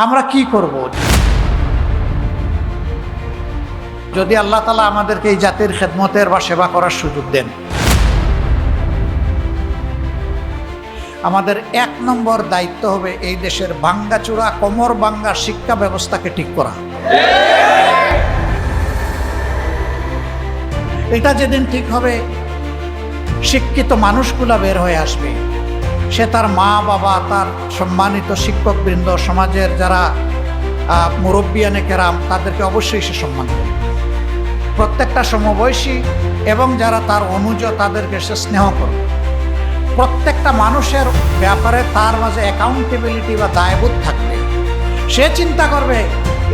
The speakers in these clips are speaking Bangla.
আমরা কি করব যদি আল্লাহ তাআলা আমাদেরকে এই জাতির খেদমতের বা সেবা করার সুযোগ দেন? আমাদের ১ নম্বর দায়িত্ব হবে এই দেশের ভাঙ্গাচোরা কোমর ভাঙ্গা শিক্ষা ব্যবস্থাকে ঠিক করা। এটা যেদিন ঠিক হবে, শিক্ষিত মানুষগুলা বের হয়ে আসবে। সে তার মা বাবা, তার সম্মানিত শিক্ষকবৃন্দ, সমাজের যারা মুরব্বিয়ানে কেরাম, তাদেরকে অবশ্যই সে সম্মান করবে। প্রত্যেকটা সমবয়সী এবং যারা তার অনুজ, তাদেরকে সে স্নেহ করবে। প্রত্যেকটা মানুষের ব্যাপারে তার মাঝে অ্যাকাউন্টেবিলিটি বা দায়বোধ থাকবে। সে চিন্তা করবে,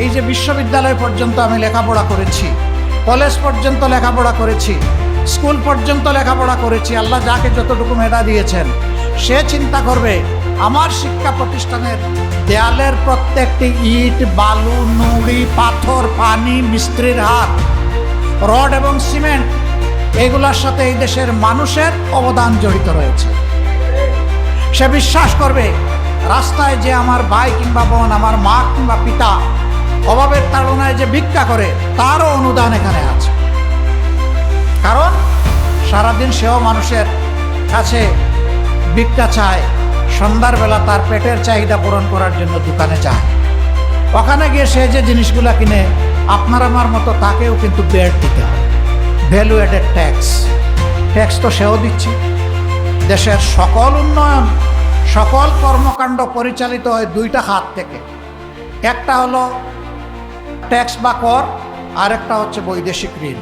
এই যে বিশ্ববিদ্যালয় পর্যন্ত আমি লেখাপড়া করেছি, কলেজ পর্যন্ত লেখাপড়া করেছি, স্কুল পর্যন্ত লেখাপড়া করেছি, আল্লাহ যাকে যতটুকু মেধা দিয়েছেন, সে চিন্তা করবে আমার শিক্ষা প্রতিষ্ঠানের দেয়ালের প্রত্যেকটি ইট, বালু, নুড়ি, পাথর, পানি, মিস্ত্রির হাত, রড এবং সিমেন্ট, এগুলোর সাথে এই দেশের মানুষের অবদান জড়িত রয়েছে। সে বিশ্বাস করবে রাস্তায় যে আমার ভাই কিংবা বোন, আমার মা কিংবা পিতা অভাবের তাড়নায় যে ভিক্ষা করে, তারও অনুদান এখানে আছে। কারণ সারাদিন সেও মানুষের কাছে ভিক্ষা চায়, সন্ধ্যার বেলা তার পেটের চাহিদা পূরণ করার জন্য দোকানে যায়। ওখানে গিয়ে সে যে জিনিসগুলো কিনে, আপনার আমার মতো তাকেও কিন্তু বেড দিতে হয়, ভ্যালু অ্যাডেড ট্যাক্স তো সেও দিচ্ছে। দেশের সকল উন্নয়ন, সকল কর্মকাণ্ড পরিচালিত হয় 2টা খাত থেকে। একটা হলো ট্যাক্স বা কর, আরেকটা হচ্ছে বৈদেশিক ঋণ।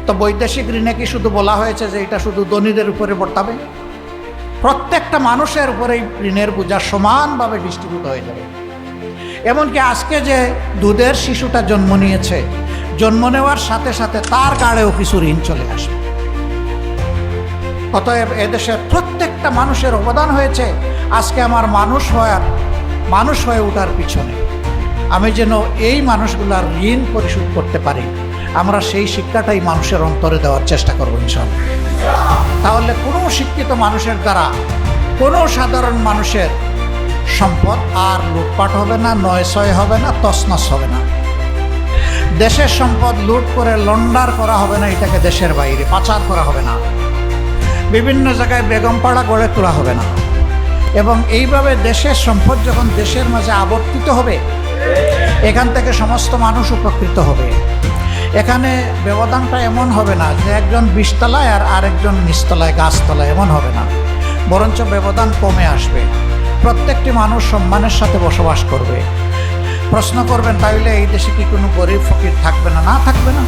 তো বৈদেশিক ঋণে কি শুধু বলা হয়েছে যে এটা শুধু ধনীদের উপরে বর্তাবে? প্রত্যেকটা মানুষের উপরেই ঋণের বোঝা সমানভাবে ডিস্ট্রিবিউট হয়ে যাবে। এমনকি আজকে যে দুধের শিশুটা জন্ম নিয়েছে, জন্ম নেওয়ার সাথে সাথে তার গাড়েও কিছু ঋণ চলে আসবে। অতএব এদেশের প্রত্যেকটা মানুষের অবদান হয়েছে আজকে আমার মানুষ হয়ে ওঠার পিছনে। আমি যেন এই মানুষগুলার ঋণ পরিশোধ করতে পারি, আমরা সেই শিক্ষাটাই মানুষের অন্তরে দেওয়ার চেষ্টা করব ইনশাআল্লাহ। তাহলে কোনো শিক্ষিত মানুষের দ্বারা কোনো সাধারণ মানুষের সম্পদ আর লুটপাট হবে না, নয়ছয় হবে না, তছনছ হবে না। দেশের সম্পদ লুট করে লন্ডার করা হবে না, এটাকে দেশের বাইরে পাচার করা হবে না, বিভিন্ন জায়গায় বেগমপাড়া গড়ে তোলা হবে না। এবং এইভাবে দেশের সম্পদ যখন দেশের মাঝে আবর্তিত হবে, এখান থেকে সমস্ত মানুষ উপকৃত হবে। এখানে ব্যবধানটা এমন হবে না যে একজন 20 তলায় আর আরেকজন নিচতলায়, গাছতলায়, এমন হবে না। বরঞ্চ ব্যবধান কমে আসবে। প্রত্যেকটি মানুষ সম্মানের সাথে বসবাস করবে। প্রশ্ন করবেন, তাইলে এই দেশে কি কোনো গরিব ফকির থাকবে না? না, থাকবে না।